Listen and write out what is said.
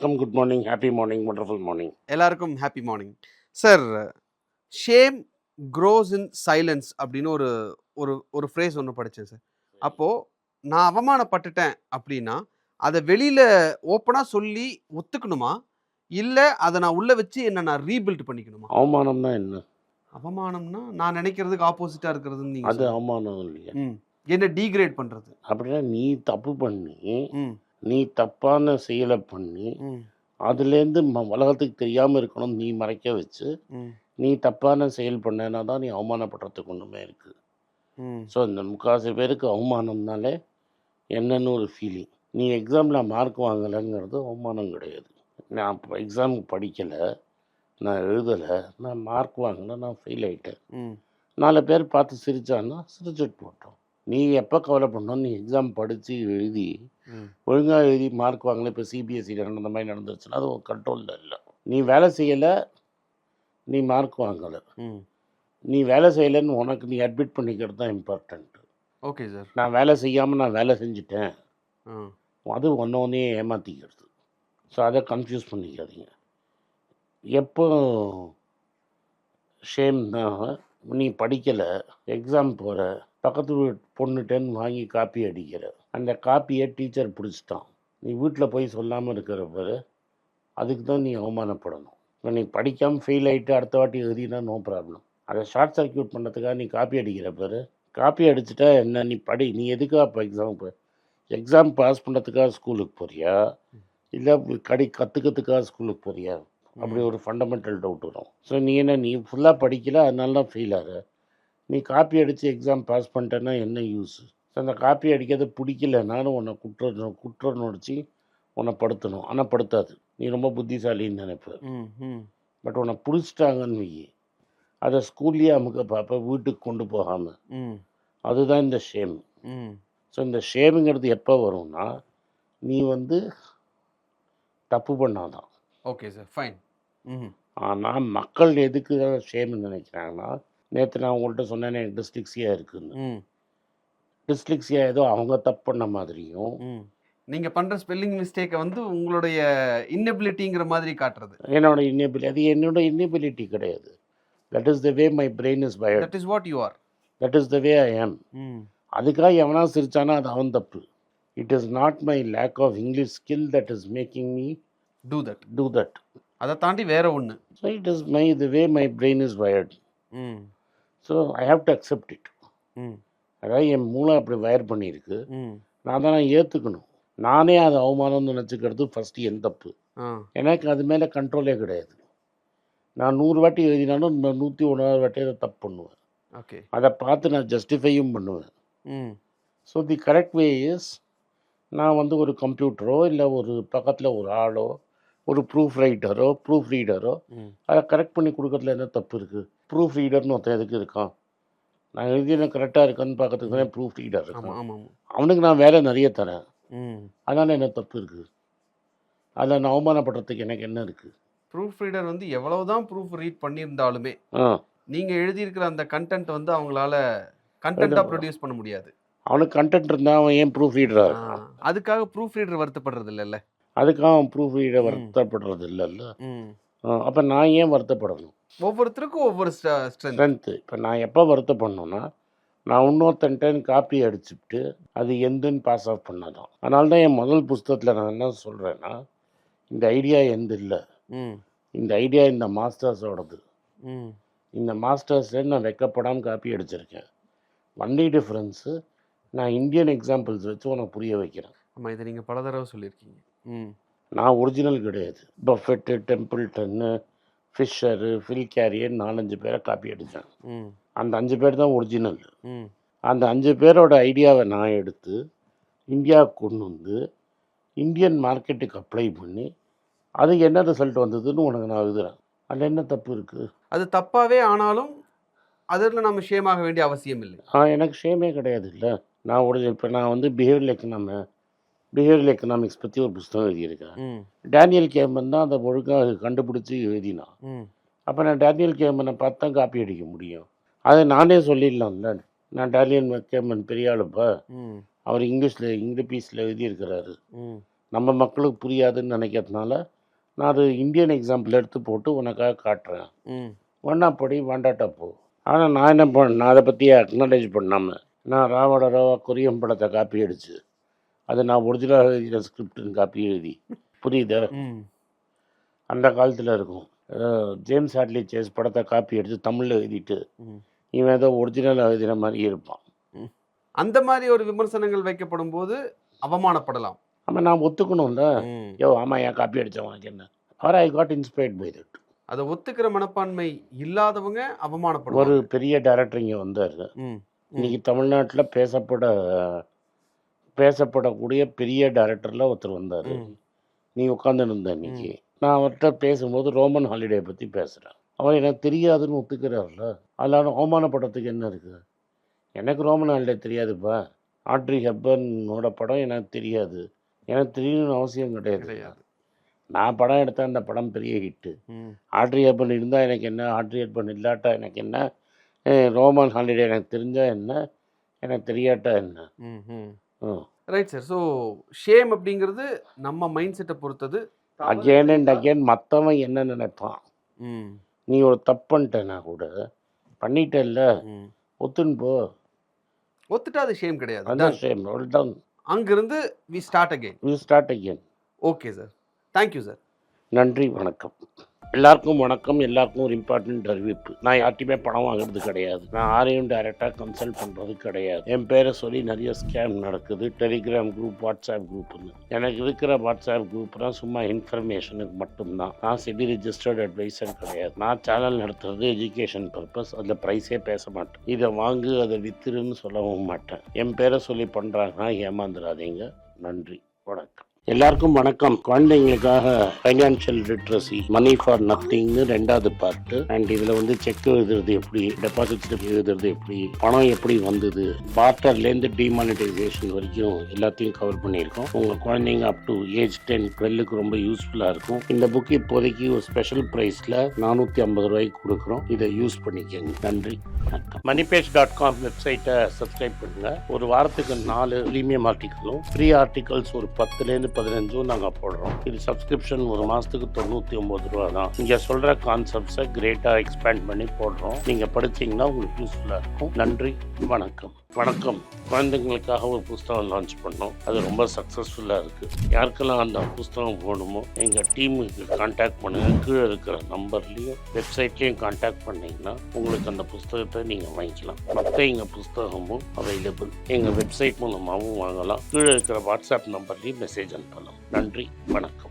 வணக்கம், good morning, happy morning, wonderful morning. எல்லாருக்கும் happy morning sir. Shame grows in silence அப்படின்னு ஒரு ஒரு ஒரு ஃப்ரேஸ் ஒன்று படித்தேன் சார். அப்போது நான் அவமானப்பட்டுட்டேன் அப்படின்னா அதை வெளியில் ஓப்பனாக சொல்லி ஒத்துக்கணுமா, இல்லை அதை நான் உள்ளே வச்சு என்ன நான் ரீபில்ட் பண்ணிக்கணுமா? அவமானம்னா என்ன? அவமானம்னா நான் நினைக்கிறதுக்கு ஆப்போசிட்டாக இருக்கிறதுன்னு நீங்கள் அது அவமானம் இல்லையா? என்ன டீக்ரேட் பண்ணுறது. அப்படின்னா நீ தப்பு பண்ணி, நீ தப்பான செயலை பண்ணி, அதுலேருந்து உலகத்துக்கு தெரியாமல் இருக்கணும் நீ மறைக்க வச்சு, நீ தப்பான செயல் பண்ணனா தான் நீ அவமானப்படுறதுக்கு ஒன்றுமே இருக்குது. ஸோ இந்த முக்கால்வாசி பேருக்கு அவமானம்னாலே என்னன்னு ஒரு ஃபீலிங். நீ எக்ஸாமில் மார்க் வாங்கலைங்கிறது அவமானம் கிடையாது. நான் இப்போ எக்ஸாமுக்கு படிக்கலை, நான் எழுதலை, நான் மார்க் வாங்கினா நான் ஃபெயில் ஆகிட்டேன். 4 பேர் பார்த்து சிரித்தான்னா சிரிச்சுட்டு போட்டோம். நீ எப்போ கவலை பண்ணணும்? நீ எக்ஸாம் படித்து எழுதி ஒழுங்காக எழுதி மார்க் வாங்கலை. இப்போ சிபிஎஸ்சியில் நடந்த மாதிரி நடந்துருச்சுன்னா அது உன் கண்ட்ரோலில் இல்லை. நீ வேலை செய்யலை, நீ மார்க் வாங்கலை. நீ வேலை செய்யலைன்னு உனக்கு நீ அட்மிட் பண்ணிக்கிறது தான் இம்பார்ட்டண்ட்டு. Okay sir. நான் வேலை செய்யாமல் நான் வேலை செஞ்சுட்டேன், அது ஒன்றே ஏமாற்றிக்கிறது. ஸோ அதை கன்ஃபியூஸ் பண்ணிக்காதீங்க. எப்போ ஷேம்னா, நீ படிக்கலை, எக்ஸாம் போகிற, பக்கத்து வீட்டு பொண்ணுட்டேன்னு வாங்கி காப்பி அடிக்கிற, அந்த காப்பியை டீச்சர் பிடிச்சிட்டான், நீ வீட்டில் போய் சொல்லாமல் இருக்கிற பாரு, அதுக்கு தான் நீ அவமானப்படணும். இப்போ நீ படிக்காமல் ஃபெயில் ஆகிட்டு அடுத்த வாட்டி எழுதினா நோ ப்ராப்ளம். அதை ஷார்ட் சர்க்கியூட் பண்ணுறதுக்காக நீ காப்பி அடிக்கிற பாரு, காப்பி அடிச்சுட்டா என்ன? நீ நீ எதுக்காக இப்போ எக்ஸாம் பாஸ் பண்ணுறதுக்காக ஸ்கூலுக்கு போறியா, இல்லை கற்றுக்கிறதுக்காக ஸ்கூலுக்கு போறியா? அப்படி ஒரு ஃபண்டமெண்டல் டவுட் வரும். ஸோ நீ ஃபுல்லாக படிக்கல, அதனால தான் ஃபெயில் ஆகிற. நீ காப்பி அடித்து எக்ஸாம் பாஸ் பண்ணிட்டேன்னா என்ன யூஸ்? ஸோ அந்த காப்பி அடிக்கிறது பிடிக்கலனாலும் உன்னை குற்றம் நடிச்சு உன்னை படுத்தணும். ஆனால் படுத்தாது, நீ ரொம்ப புத்திசாலின்னு நினைப்ப. பட் உன்னை பிடிச்சிட்டாங்கன்னு வை, அதை ஸ்கூல்லேயே அமுக்க பார்ப்ப, வீட்டுக்கு கொண்டு போகாமல். அதுதான் இந்த ஷேம். ஸோ இந்த ஷேமுங்கிறது எப்போ வரும்னா, நீ தப்பு பண்ணாதான். Okay sir, fine. ஆனால் மக்கள் எதுக்கு ஷேம்னு நினைக்கிறாங்கன்னா, நேற்று நான் உங்கள்கிட்ட சொன்னேனே டிஸ்லிக்ஸியா இருக்குதுன்னு. டிஸ்லிக்ஸியா ஏதோ அவங்க தப்பு பண்ண மாதிரியும், நீங்கள் பண்ணுற ஸ்பெல்லிங் மிஸ்டேக்கை உங்களுடைய இன்னெபிலிட்டிங்கிற மாதிரி காட்டுறது. என்னோட இன்னெபிலிட்டி, அது என்னோட இன்னெபிலிட்டி கிடையாது. That is the way my brain is wired. That is what you are. That is the way I am. அதுக்காக எவனா சிரிச்சானா அது அவன் தப்பு. It is not my lack of English skill that is making me do that. அதை தாண்டி வேற ஒன்று. So it is the way my brain is wired. So I have to accept it. அதாவது என் மூளை அப்படி வயர் பண்ணியிருக்கு, நான் தான் ஏற்றுக்கணும். நானே அதை அவமானம்னு நினச்சிக்கிறது ஃபஸ்ட்டு என் தப்பு. எனக்கு அது மேலே கண்ட்ரோலே கிடையாது. நான் 100 வாட்டி எழுதினாலும் 101வது வாட்டி அதை தப்பு பண்ணுவேன். ஓகே, அதை பார்த்து நான் ஜஸ்டிஃபையும் பண்ணுவேன். So the correct way is, நான் ஒரு கம்ப்யூட்டரோ இல்லை ஒரு பக்கத்தில் ஒரு ஆளோ ஒரு ப்ரூஃப் ரீடரோ அதை கரெக்ட் பண்ணி கொடுக்கறதுல என்ன தப்பு இருக்குது? ப்ரூஃப் ரீடர்னு ஒருத்தன் எதுக்கு இருக்கான்? நான் எழுதின கரெக்டாக இருக்கான்னு பார்க்கறதுக்கு தானே ப்ரூஃப் ரீடர் இருக்கான். அவனுக்கு நான் வேலை நிறைய தரேன், அதனால் என்ன தப்பு இருக்குது? அதில் நான் அவமானப்படுறதுக்கு எனக்கு என்ன இருக்குது? ப்ரூஃப் ரீடர் எவ்வளவுதான் ப்ரூஃப் ரீட் பண்ணியிருந்தாலுமே நீங்கள் எழுதியிருக்கிற அந்த கண்டென்ட் அவங்களால கண்டென்ட்டாக ப்ரொடியூஸ் பண்ண முடியாது. அவனுக்கு கண்டென்ட் இருந்தால் அவன் ஏன் ப்ரூஃப் ரீடராக இருக்கான்? அதுக்காக ப்ரூஃப் ரீடர் வருத்தப்படுறது இல்லைல்ல. அதுக்காக அவன் ப்ரூஃப் ரீடர் வருத்தப்படுறது இல்லைல்ல. அப்போ நான் ஏன் வருத்தப்படணும்? ஒவ்வொருத்தருக்கும் ஒவ்வொரு ஸ்ட்ரென்த்து. இப்போ நான் எப்போ வருத்தப்படணும்னா, நான் இன்னொருத்தன்ட்டு காப்பி அடிச்சுட்டு அது எந்துன்னு பாஸ் ஆஃப் பண்ணாதான். அதனால தான் என் முதல் புஸ்தகத்தில் நான் என்ன சொல்கிறேன்னா, இந்த ஐடியா எந்த இல்லை, இந்த ஐடியா இந்த மாஸ்டர்ஸோடது. இந்த மாஸ்டர்ஸில் நான் வெக்கப்படாமல் காப்பி அடிச்சிருக்கேன். ஒன்லி டிஃப்ரென்ஸு, நான் இந்தியன் எக்ஸாம்பிள்ஸ் வச்சு உனக்கு புரிய வைக்கிறேன். ஆமாம், இதை நீங்கள் பல தடவை சொல்லியிருக்கீங்க. நான் ஒரிஜினல் கிடையாது. பஃபெட்டு, டெம்பிள்டன்னு, ஃபிஷரு, ஃபில் கேரியர் 4-5 பேரை காப்பி அடித்தேன். அந்த 5 பேர் தான் ஒரிஜினல். அந்த 5 பேரோட ஐடியாவை நான் எடுத்து இந்தியாவுக்கு கொண்டு இந்தியன் மார்க்கெட்டுக்கு அப்ளை பண்ணி அதுக்கு என்ன ரிசல்ட் வந்ததுன்னு உனக்கு நான் எழுதுகிறேன். அதில் என்ன தப்பு இருக்குது? அது தப்பாகவே ஆனாலும் அதில் நம்ம ஷேமாக வேண்டிய அவசியம் இல்லை. எனக்கு ஷேமே கிடையாது. இல்லை, நான் இப்போ நான் பிஹேவியல் எக்கனாமிக்ஸ் பற்றி ஒரு புஸ்தகம் எழுதியிருக்கேன். டேனியல் கேமன் தான் அதை ஒழுங்காக கண்டுபிடிச்சி எழுதினான். அப்போ நான் டேனியல் கேமனை பார்த்து தான் காப்பி அடிக்க முடியும். அதை நானே சொல்லிடலாம்ல, நான் டேனியல் கேமன் பெரிய ஆளுப்பா, அவர் இங்கிலீஷில் எழுதியிருக்கிறாரு, நம்ம மக்களுக்கு புரியாதுன்னு நினைக்கிறதுனால நான் அது இந்தியன் எக்ஸாம்பிள் எடுத்து போட்டு உனக்காக காட்டுறேன். ம். வேணா படி, வேண்டாட்டா போ. ஆனால் நான் என்ன நான் அதை பற்றி அக்னாலேஜ் பண்ணாமல் நான் ராவோட ராவா கொரியன் படத்தை காப்பி அடிச்சு அது நான் ஒரிஜினலாக எழுதின ஸ்கிரிப்டுன்னு காப்பி எழுதி புரியுதா? ம். அந்த காலத்தில் இருக்கும். ஜேம்ஸ் ஹாட்லி சேஸ் படத்தை காப்பி அடித்து தமிழில் எழுதிட்டு ம். இவன் ஏதோ ஒரிஜினலாக எழுதின மாதிரி இருப்பான். அந்த மாதிரி ஒரு விமர்சனங்கள் வைக்கப்படும் போது அவமானப்படலாம். ஆமாம், நான் ஒத்துக்கணும்ல. ம். யோ ஆமாம், ஏன் காப்பி அடித்தவன் என்ன or I got inspired by that. அதை ஒத்துக்கிற மனப்பான்மை இல்லாதவங்க ஒரு அவமானப்படுவாங்க. பெரிய டைரக்டர் இங்கே வந்தார். ம். ம். இன்னைக்கு தமிழ்நாட்டில் பேசப்படக்கூடிய பெரிய டைரக்டரில் ஒருத்தர் வந்தார். ம். நீ உட்காந்துன்னு இருந்த இன்னைக்கு. நான் அவர்கிட்ட பேசும்போது ரோமன் ஹாலிடே பற்றி பேசுகிறேன். அவர் எனக்கு தெரியாதுன்னு ஒத்துக்கிறார்ல. அதனால அவமானப்படத்துக்கு என்ன இருக்குது? எனக்கு ரோமன் ஹாலிடே தெரியாதுப்பா. ஆட்ரி ஹெப்பர்னோட படம் எனக்கு தெரியாது. எனக்கு தெரியணும்னு அவசியம் கிடையாது. கிடையாது. நான் படம் எடுத்தேன், அந்த படம் பெரிய ஹிட்டு. ம். ஆட்ரி ஹெப்பர்ன் இருந்தால் எனக்கு என்ன, ஆட்ரி ஹெப்பர்ன் இல்லாட்டா எனக்கு என்ன, ரோமன் ஹாலிடே எனக்கு தெரிஞ்சால் என்ன, எனக்கு தெரியாட்டா என்ன. ம். ம். ம் ரைட் சார். ஸோ ஷேம் அப்படிங்கிறது நம்ம மைண்ட் செட்டை பொறுத்தது. அகேன் அண்ட் அகேன் மற்றவன் என்ன நினைப்பான். ம். நீ ஒரு தப்பு பண்ணிட்டேன்னா கூட பண்ணிட்டேல்ல, ம். ஒத்துன்னு போ. ஒத்துட்டா அது ஷேம் கிடையாது. அதான் ஷேம். Well done. அங்கிருந்து we start again. We start again. Okay sir. Thank you sir. நன்றி, வணக்கம். எல்லாருக்கும் வணக்கம். எல்லாருக்கும் ஒரு இம்பார்ட்டன்ட் அறிவிப்பு. நான் யார்ட்டையுமே பணம் வாங்குறது கிடையாது. நான் யாரையும் டைரெக்டாக கன்சல்ட் பண்ணுறது கிடையாது. என் பேரை சொல்லி நிறைய ஸ்கேம் நடக்குது. டெலிகிராம் குரூப், வாட்ஸ்அப் குரூப்னு. எனக்கு இருக்கிற வாட்ஸ்அப் குரூப்லாம் சும்மா இன்ஃபர்மேஷனுக்கு மட்டும்தான். நான் செபி ரிஜிஸ்டர்ட் அட்வைசர் கிடையாது. நான் சேனல் நடத்துறது எஜுகேஷன் பர்பஸ். அதில் ப்ரைஸே பேச மாட்டேன். இதை வாங்கு அதை வித்துருன்னு சொல்லவும் மாட்டேன். என் பேரை சொல்லி பண்ணுறாங்கன்னா ஏமாந்துடாதீங்க. நன்றி, வணக்கம். எல்லாருக்கும் வணக்கம். குழந்தைங்களுக்காக ஃபைனான்ஷியல் லிட்ரஸி, மணி ஃபார் நத்திங்னு 2வது பார்ட்டு. அண்ட் இதில் வந்து செக் எழுதுறது எப்படி, டெபாசிட் ஸ்லிப் எழுதுறது எப்படி, பணம் எப்படி வந்தது, பார்ட்டர்லேருந்து டிமானிட்டைசேஷன் வரைக்கும் எல்லாத்தையும் கவர் பண்ணியிருக்கோம். உங்கள் குழந்தைங்க அப் டு ஏஜ் 10, 12க்கு ரொம்ப யூஸ்ஃபுல்லாக இருக்கும். இந்த புக் இப்போதைக்கு ஒரு ஸ்பெஷல் ப்ரைஸில் 450 ரூபாய்க்கு கொடுக்குறோம். இதை யூஸ் பண்ணிக்கங்க. நன்றி, வணக்கம். moneypage.com வெப்சைட்டை சப்ஸ்கிரைப் பண்ணுங்கள். ஒரு வாரத்துக்கு 4 ப்ரீமியம் ஆர்டிக்கலும் ஃப்ரீ ஆர்டிகல்ஸ் ஒரு 10லேருந்து 15 நாங்கள் போடுறோம். இது சப்ஸ்கிரிப்ஷன் ஒரு மாதத்துக்கு 99 ரூபா தான். இங்கே சொல்கிற கான்செப்ட்ஸை கிரேட்டாக எக்ஸ்பேண்ட் பண்ணி போடுறோம். நீங்கள் படிச்சிங்கன்னா உங்களுக்கு யூஸ்ஃபுல்லாக இருக்கும். நன்றி, வணக்கம். வணக்கம். குழந்தைங்களுக்காக ஒரு புஸ்தகம் லான்ச் பண்ணோம். அது ரொம்ப சக்ஸஸ்ஃபுல்லாக இருக்குது. யாருக்கெல்லாம் அந்த புஸ்தகம் போகணுமோ எங்கள் டீமுக்கு கான்டாக்ட் பண்ணுங்கள். கீழே இருக்கிற நம்பர்லேயும் வெப்சைட்லேயும் கான்டாக்ட் பண்ணிங்கன்னா உங்களுக்கு அந்த புஸ்தகத்தை நீங்கள் வாங்கிக்கலாம். மற்ற எங்கள் புஸ்தகமும் அவைலபிள். எங்கள் வெப்சைட் மூலமாகவும் வாங்கலாம். கீழே இருக்கிற வாட்ஸ்அப் நம்பர்லேயும் மெசேஜ் அனுப்பலாம். நன்றி, வணக்கம்.